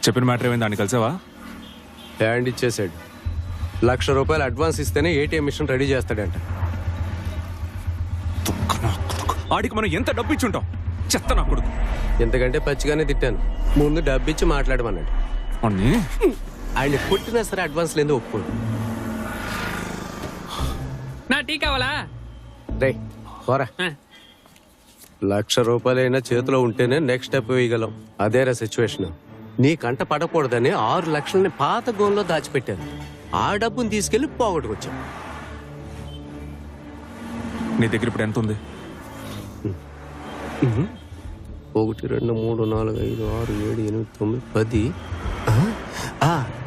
చెప్పిన మ్యాటర్ ఏమైంది? దాన్ని కలిసావా? హ్యాండ్ ఇచ్చేసాడు. ₹1,00,000 అడ్వాన్స్ ఇస్తేనే ఏటీఎం మిషన్ రెడీ చేస్తాడంట. ఆడికి మనం ఎంత డబ్బు ఇచ్చుంటాం? చెత్త నా కొడుకు. ఎంతకంటే పచ్చిగానే తిట్టాను. ముందు డబ్బు ఇచ్చి మాట్లాడమన్నాడు. ఆయన కొట్టినా సరే అడ్వాన్స్ లేదు ఒప్పుకోడు. నా టీ కావాలా? రే పోరా. ₹1,00,000 చేతిలో ఉంటేనే నెక్స్ట్ స్టెప్ వేయగలం. అదేరా సిచ్యువేషన్. నీ కంట పడకూడదని 6 లక్షలని పాత గోన్లో దాచిపెట్టాను. ఆ డబ్బుని తీసుకెళ్లి పోగొట్టుకొచ్చాను. నీ దగ్గర ఇప్పుడు ఎంత ఉంది? 1 2 3 4 5 6 7 8 9 10.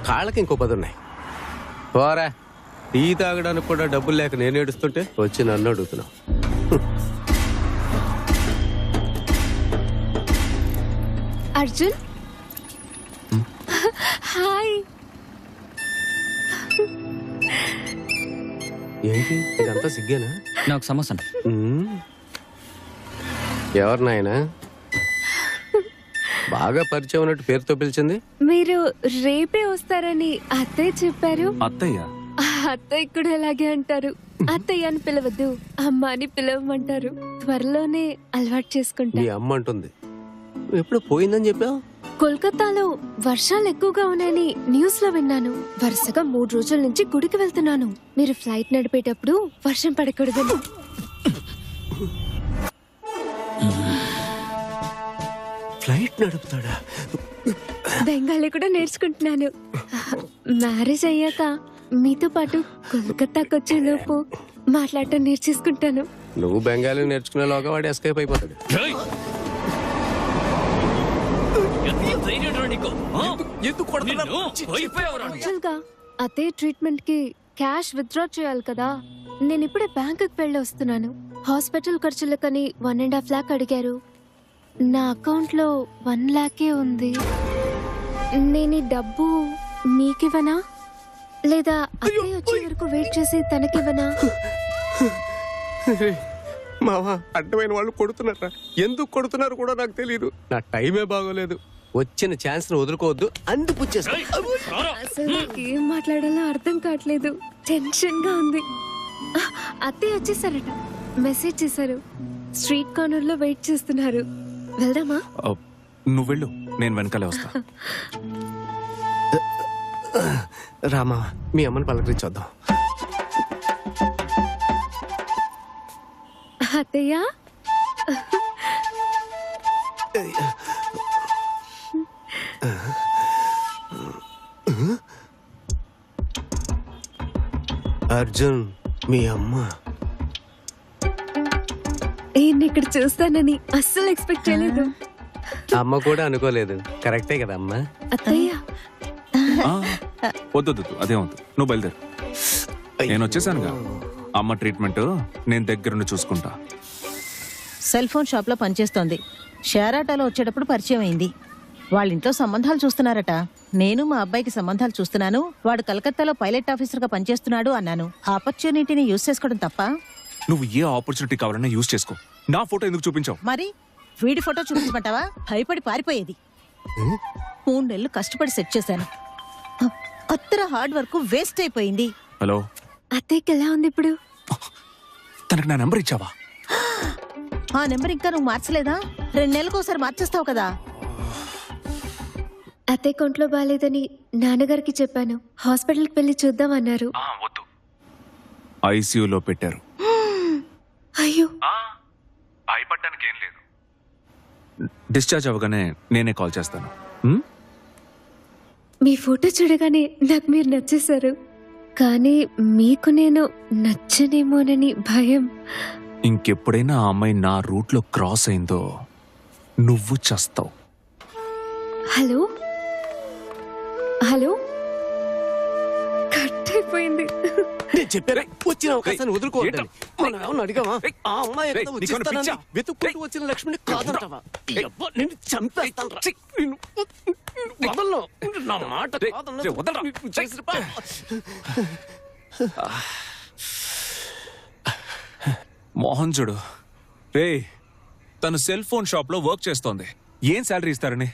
కాళ్ళకి ఇంకో 10 ఉన్నాయి. పోరా. టీ తాగడానికి కూడా డబ్బులు లేక నేను ఏడుస్తుంటే వచ్చి నన్ను అడుగుతున్నావు. అర్జున్ హాయ్. ఏంటి ఇదంతా సిగ్గేనా? నాకు సమస్య. ఎవరు నాయనా? బాగా పరిచయం ఉన్నట్టు పేరుతో పిలిచింది. మీరు రేపే వస్తారని అత్తయ్య చెప్పారు. అత్తయ్య? అత్తయ్య కూడా అలాగే అంటారు. అత్తయ్య అని పిలవద్దు, అమ్మ అని పిలవమంటారు. త్వరలోనే అలవాటు చేసుకుంటా. మీ అమ్మ అంటుంది. ఎప్పుడు పోయిందని చెప్పావు? కోల్కతాలో వర్షాలు ఎక్కువగా ఉన్నాయని న్యూస్ లో విన్నాను. వరుసగా 3 రోజుల నుంచి గుడికి వెళ్తున్నాను. మీరు ఫ్లైట్ నడిపేటప్పుడు వర్షం పడకూడదని. ఫ్లైట్ నడుపుతాడా? బెంగాలీ కూడా నేర్చుకుంటున్నాను. మ్యారేజ్ అయ్యాక మీతో పాటు కోల్కతాకి వచ్చే లోపు మాట్లాడటం నేర్చేసుకుంటాను. నువ్వు బెంగాలీ నేర్చుకునేలోగా వాడు ఎస్కేప్ అయిపోతాడు. యాక్చువల్గా అత్తయ్య ట్రీట్మెంట్ కి క్యాష్ విత్డ్రా చేయాలి కదా. నేను ఇప్పుడే బ్యాంకుకి వెళ్ళి వస్తున్నాను. హాస్పిటల్ ఖర్చులకని 1.5 lakh అడిగారు. నా అకౌంట్ లో 1 lakh ఉంది. నేను ఈ డబ్బు మీకివ్వనా లేదా అత్తయ్య వచ్చే వరకు వెయిట్ చేసి తనకివ్వనా? మావా, అడ్డమైన వాళ్ళు కొడుతున్నారా? ఎందుకు కొడుతున్నారు కూడా నాకు తెలియదు. నా టైమే బాగోలేదు. వచ్చిన ఛాన్స్ ను వదులుకోవద్దు. అసలు నాకు ఏం మాట్లాడాలో అర్థం కావట్లేదు. టెన్షన్ గా ఉంది. అత్తయ్య వచ్చేసారట. మెసేజ్ చేశారు. స్ట్రీట్ కార్నర్ లో వెయిట్ చేస్తున్నారు. వెళ్దామా? నువ్వు వెళ్ళు, నేను వెనకాలే వస్తా. రామా, మీ అమ్మని పలకరించొద్దాం. అత్తయ్య అర్జున్, మీ అమ్మ. ఈయన్ని ఇక్కడ చూస్తానని అస్సలు ఎక్స్పెక్ట్ చేయలేదు. అమ్మ కూడా అనుకోలేదు. కరెక్టే కదా అమ్మ? అత్తయ్య వద్దు, అదే వద్దు. నువ్వు బయలుదేరు. నేను వచ్చేసానుగా. అమ్మ ట్రీట్మెంట్ నేను దగ్గరుండి చూసుకుంటా. సెల్ ఫోన్ షాప్ లో పనిచేస్తోంది. షేర్ ఆటోలో వచ్చేటప్పుడు పరిచయం అయింది. వాళ్ళింట్లో సంబంధాలు చూస్తున్నారట. నేను మా అబ్బాయికి సంబంధాలు చూస్తున్నాను. వాడు కలకత్తాలో పైలట్ ఆఫీసర్ గా పనిచేస్తున్నాడు అన్నాను. ఆపర్చునిటీని యూజ్ చేసుకోవడం తప్ప? నువ్వు ఏ ఆపర్చునిటీ కావాలన్నా యూజ్ చేసుకో. నా ఫోటో ఎందుకు చూపించావు? మరి వీడి ఫోటో చూపించమంటావా? భయపడి పారిపోయేది. 3 నెలలు కష్టపడి సెట్ చేశాను. అత్తర హార్డ్ వర్క్ వేస్ట్ అయిపోయింది. హలో, అత్తయ్యకి ఎలా ఉంది ఇప్పుడు? తనకు నా నెంబర్ ఇచ్చావా? ఆ నెంబర్ ఇంకా నువ్వు మార్చలేదా? 2 నెలలకు ఒకసారి మార్చేస్తావు కదా. అత్తయ్య కొంట్లో బాగాలేదని నాన్నగారికి చెప్పాను. హాస్పిటల్కి వెళ్ళి చూద్దామన్నారు. వద్దు, ఐసీయూలో పెట్టారు. అయ్యో, భయపడ్డానికి ఏం లేదు. డిశ్చార్జ్ అవ్వగానే నేనే కాల్ చేస్తాను. మీ ఫోటో చూడగానే నాకు మీరు నచ్చేశారు. కానీ మీకు నేను నచ్చనేమోనని భయం. ఇంకెప్పుడైనా ఆ అమ్మాయి నా రూట్ లో క్రాస్ అయిందో నువ్వు చస్తావు. హలో హలో, కట్ అయిపోయింది. నేను చెప్పారా, వచ్చిన అవకాశాన్ని వదులుకోవద్దని. మనం ఏమన్నా అడిగామా? ఆ అమ్మాయి ఎక్కడ వచ్చేస్తానని వెతుక్కుంటూ వచ్చిన లక్ష్మిని కాదంటావా? నిన్ను చంపేస్తాను. నా మాట మోహన్ చూడు రే, తను సెల్ ఫోన్ షాప్ లో వర్క్ చేస్తోంది. ఏం శాలరీ ఇస్తారని?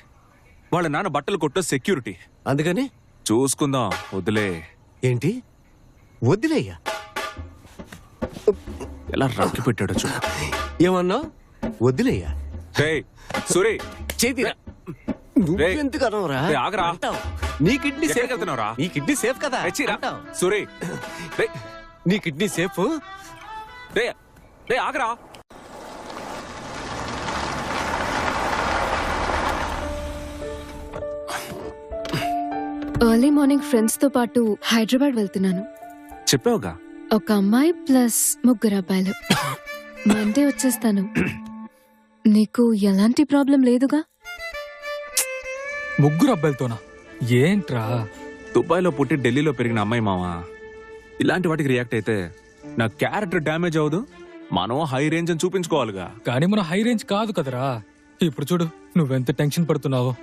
వాళ్ళ నాన్న బట్టలు కొట్ట సెక్యూరిటీ. అందుకని చూసుకుందాం, వదిలే. ఏంటి వదిలేయ్యా? ఎలా రాకి పెట్టాడో చూడు. ఏమన్నా వదిలేయ్యా? రేయ్ సూరి, చేతిరా. నువ్వెందుకు అనవరా? రేయ్, ఆగరా. అంటావ్. నీ కిడ్నీ సేఫ్. ఎక్కడికి వెళ్తున్నావురా? నీ కిడ్నీ సేఫ్ కదా? తెచ్చిరా. అంటావ్. సూరి, రేయ్, నీ కిడ్నీ సేఫ్. రేయ్, రేయ్, ఆగరా. ఎర్లీ మార్నింగ్ ఫ్రెండ్స్ తో పాటు హైదరాబాద్ వెళ్తున్నాను. చెప్పావుగా. ఒక అమ్మాయి ప్లస్ 3 అబ్బాయిలు. మండే వచ్చేస్తాను. నీకు ఎలాంటి ప్రాబ్లం లేదుగా? 3 అబ్బాయిలతోనా? ఏంట్రా? దుబాయ్లో పుట్టి ఢిల్లీలో పెరిగిన అమ్మాయి మావా. ఇలాంటి వాటికి రియాక్ట్ అయితే నా క్యారెక్టర్ డ్యామేజ్ అవదు. మనం హై రేంజ్ అని చూపించుకోవాలిగా. కానీ మన హై రేంజ్ కాదు కదరా. ఇప్పుడు చూడు నువ్వెంత టెన్షన్ పడుతున్నావో.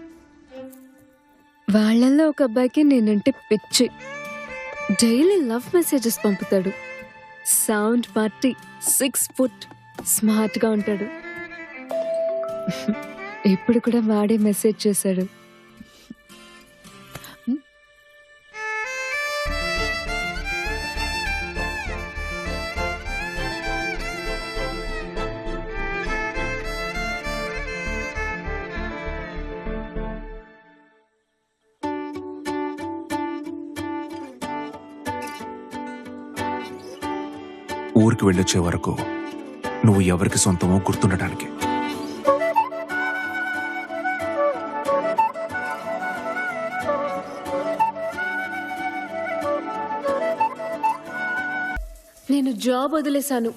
వాళ్ళల్లో ఒక అబ్బాయికి నేనంటే పిచ్చి. డైలీ లవ్ మెసేజెస్ పంపుతాడు. సౌండ్ పార్టీ, 6 ఫుట్, స్మార్ట్ గా ఉంటాడు. ఇప్పుడు కూడా వాడే మెసేజ్ చేశాడు. ఊరికి వెళ్ళొచ్చే వరకు నువ్వు ఎవరికి సొంతమో గుర్తుండటానికి. నేను జాబ్ వదిలేశాను.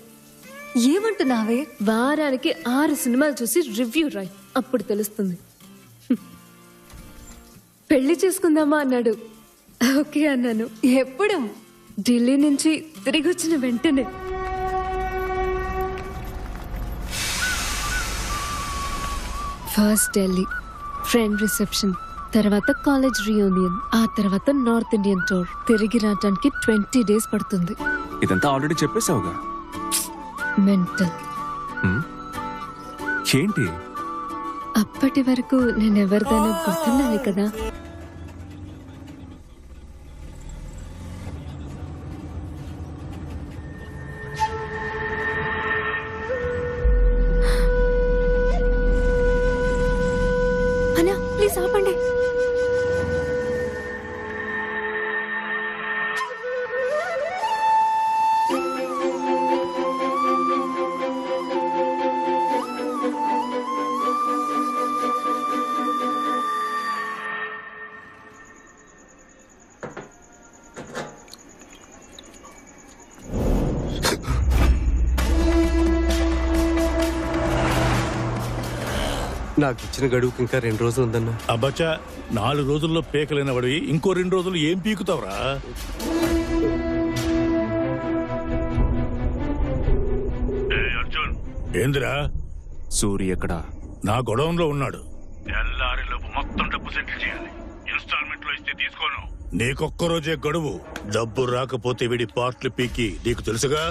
ఏమంటున్నావే? వారానికి 6 సినిమాలు చూసి రివ్యూ రాయి, అప్పుడు తెలుస్తుంది. పెళ్లి చేసుకుందామా అన్నాడు. ఓకే అన్నాను. ఎప్పుడు? ఢిల్లీ నుంచి తిరిగి వచ్చిన వెంటనే. ఫస్ట్ ఢిల్లీ ఫ్రెండ్ రిసెప్షన్, తర్వాత కాలేజ్ రీయూనియన్, ఆ తర్వాత నార్త్ ఇండియన్ టూర్. తిరిగి రావడానికి 20 days పడుతుంది. ఇదంతా ఆల్రెడీ చెప్పేశావుగా. మెంటల్. ఏంటి? అప్పటి వరకు నేను ఎవరిదైనా గుర్తుండాలి కదా. అన్నా ప్లీజ్ ఆపండి. నాకు ఇచ్చిన గడువుకి ఇంకా 2 రోజులు ఉందన్నా. అబ్బచ్చా, 4 రోజుల్లో పీకలేని వాడివి ఇంకో 2 రోజులు ఏం పీకుతావురా? అర్జున్, ఏందిరా? సూరి ఎక్కడా? నా గొడవంలో ఉన్నాడు. తెల్లారిలోపు మొత్తం డబ్బు సెటిల్ చేయాలి. ఇన్స్టాల్మెంట్ లో ఇస్తే తీసుకోను. నీకొక్క రోజే గడువు. డబ్బు రాకపోతే వీడి పార్ట్లు పీకి నీకు తెలుసుగా.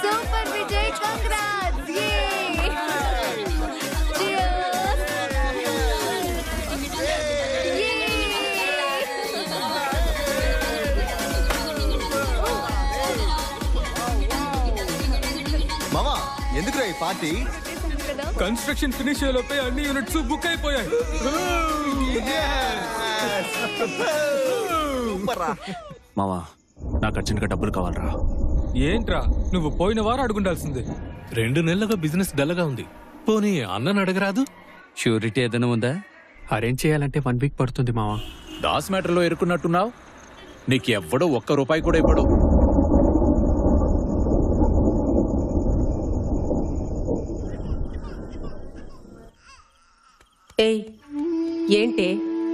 Super Vijay, congrats. మామా ఎందుకురా ఈ పార్టీ? కన్స్ట్రక్షన్ ఫినిష్ అయ్యేలోపే అన్ని యూనిట్స్ బుక్ అయిపోయాయి. మావా, నాకు అర్జెంట్గా డబ్బులు కావాలరా. ఏంట్రా నువ్వు పోయిన వారం అడుగుండాల్సింది. 2 నెలలుగా బిజినెస్ డల్గా ఉంది. పోనీ అన్నను అడగరాదు? షూరిటీ ఏదైనా ఉందా? అరేంజ్ చేయాలంటే 1 వీక్ పడుతుంది మావా. దాస్ మ్యాటర్లో ఎరుకున్నట్టున్నావు. నీకు ఎవ్వడో 1 రూపాయి కూడా ఇవ్వడు. ఏయ్, ఏంటి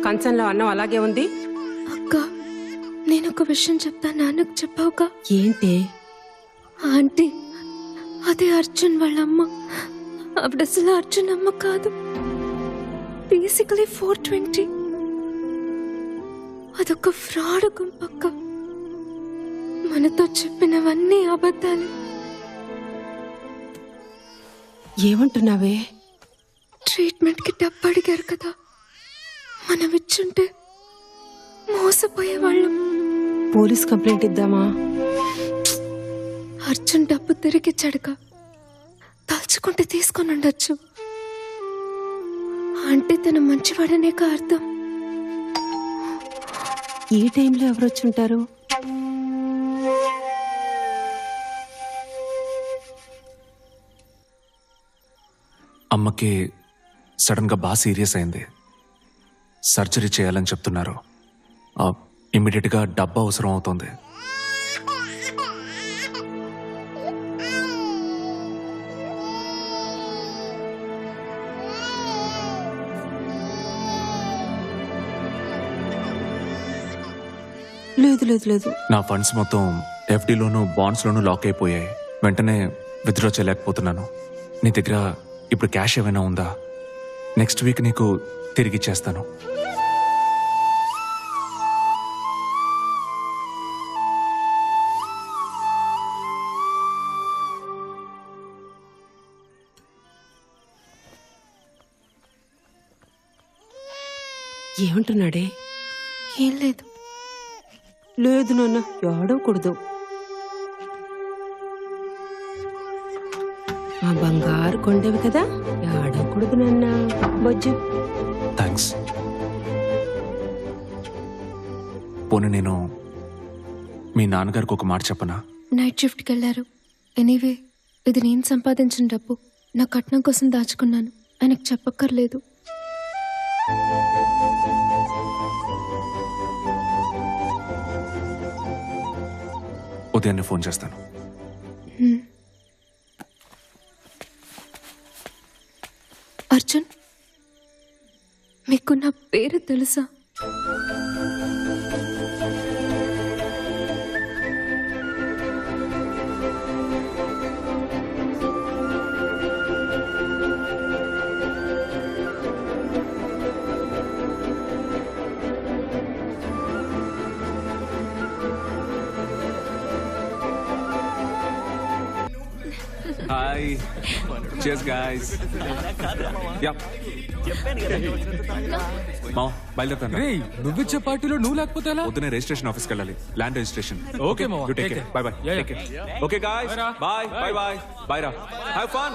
కంచంలో అన్నం అలాగే ఉంది? అక్క, నేను ఒక విషయం చెప్తా, నాన్నకు చెప్పావుగా. ఏంటి? ఆంటీ, అదే అర్జున్ వాళ్ళ అమ్మ. ఆవిడ అసలు అర్జున్ అమ్మ కాదు. బేసికలీ 420. అదొక ఫ్రాడ్ గుంపక్క. మనతో చెప్పినవన్నీ అబద్ధాలు. ఏమంటున్నావే? ట్రీట్మెంట్కి డబ్బు అడిగారు కదా, మనం ఇచ్చుంటే మోసపోయేవాళ్ళం. పోలీస్ కంప్లైంట్ ఇద్దామా? అర్జున్ డబ్బు తిరిగిచ్చాడుగా, తలుచుకుంటే తీసుకొని ఉండొచ్చు. అంటే తను మంచివాడనే అర్థం. ఈ టైంలో ఎవరు వచ్చి ఉంటారు? అమ్మకి సడన్ గా బాగా సీరియస్ అయింది. సర్జరీ చేయాలని చెప్తున్నారు. ఇమ్మీడియట్ గా డబ్బు అవసరం అవుతుంది. లేదు లేదు లేదు. నా ఫండ్స్ మొత్తం ఎఫ్డీలోను బాండ్స్ లోను లాక్ అయిపోయాయి. వెంటనే విత్డ్రా చేయలేకపోతున్నాను. నీ దగ్గర ఇప్పుడు క్యాష్ ఏమైనా ఉందా? నెక్స్ట్ వీక్ నీకు తిరిగి ఇచ్చేస్తాను. ఏమంటున్నాడే? ఏం లేదు. లేదు నాన్న, ఏడవకూడదు. మా బంగారు కొండవి కదా, ఏడవకూడదు నాన్న. బొజ్జు. థ్యాంక్స్. పోనీ నేను మీ నాన్నగారికి ఒక మాట చెప్పనా? నైట్ షిఫ్ట్కి వెళ్ళారు. ఎనీవే, ఇది నేను సంపాదించిన డబ్బు. నా కట్నం కోసం దాచుకున్నాను. ఆయనకు చెప్పక్కర్లేదు. ఉదయాన్నే ఫోన్ చేస్తాను. అర్జున్, మీకు నా పేరు తెలుసా? హాయ్. Cheers guys. Yeah. మామ బయలుదేరుతాను. రేయ్, నువ్విచ్చే పార్టీలో నువ్వు లేకపోతే ఎలా? పొద్దునే రిజిస్ట్రేషన్ ఆఫీస్కి వెళ్ళాలి. Land registration. Okay, మామ. You take Take care. care. Bye bye. Yeah, Take yeah. care. Okay guys. Bye. Bye bye. Bye రా. Have fun.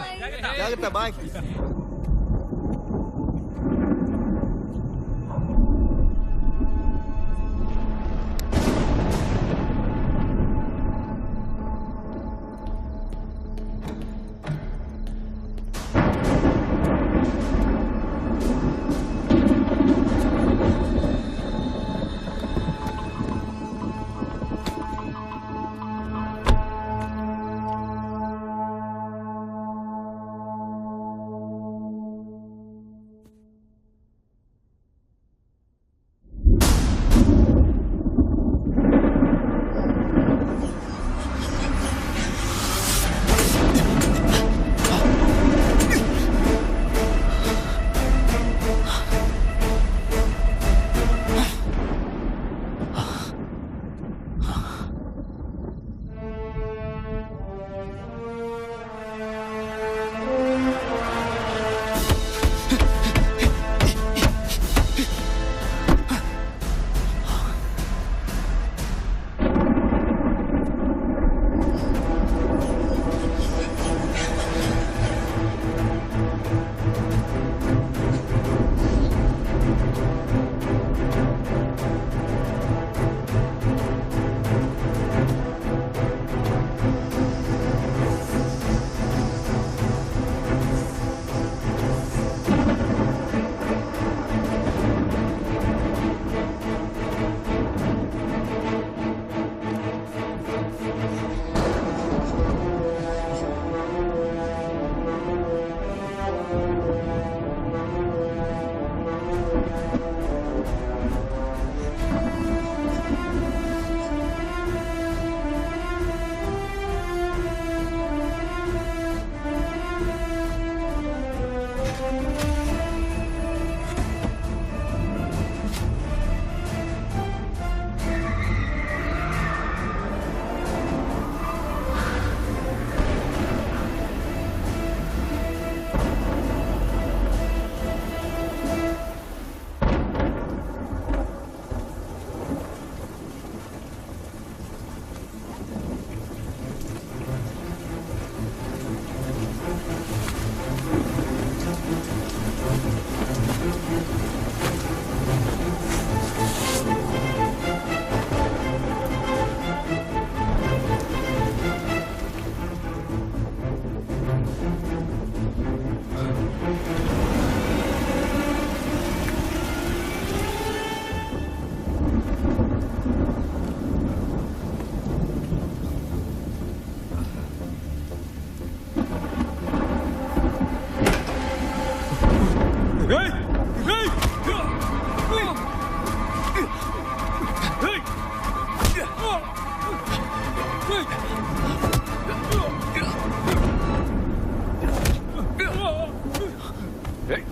ఏయ్.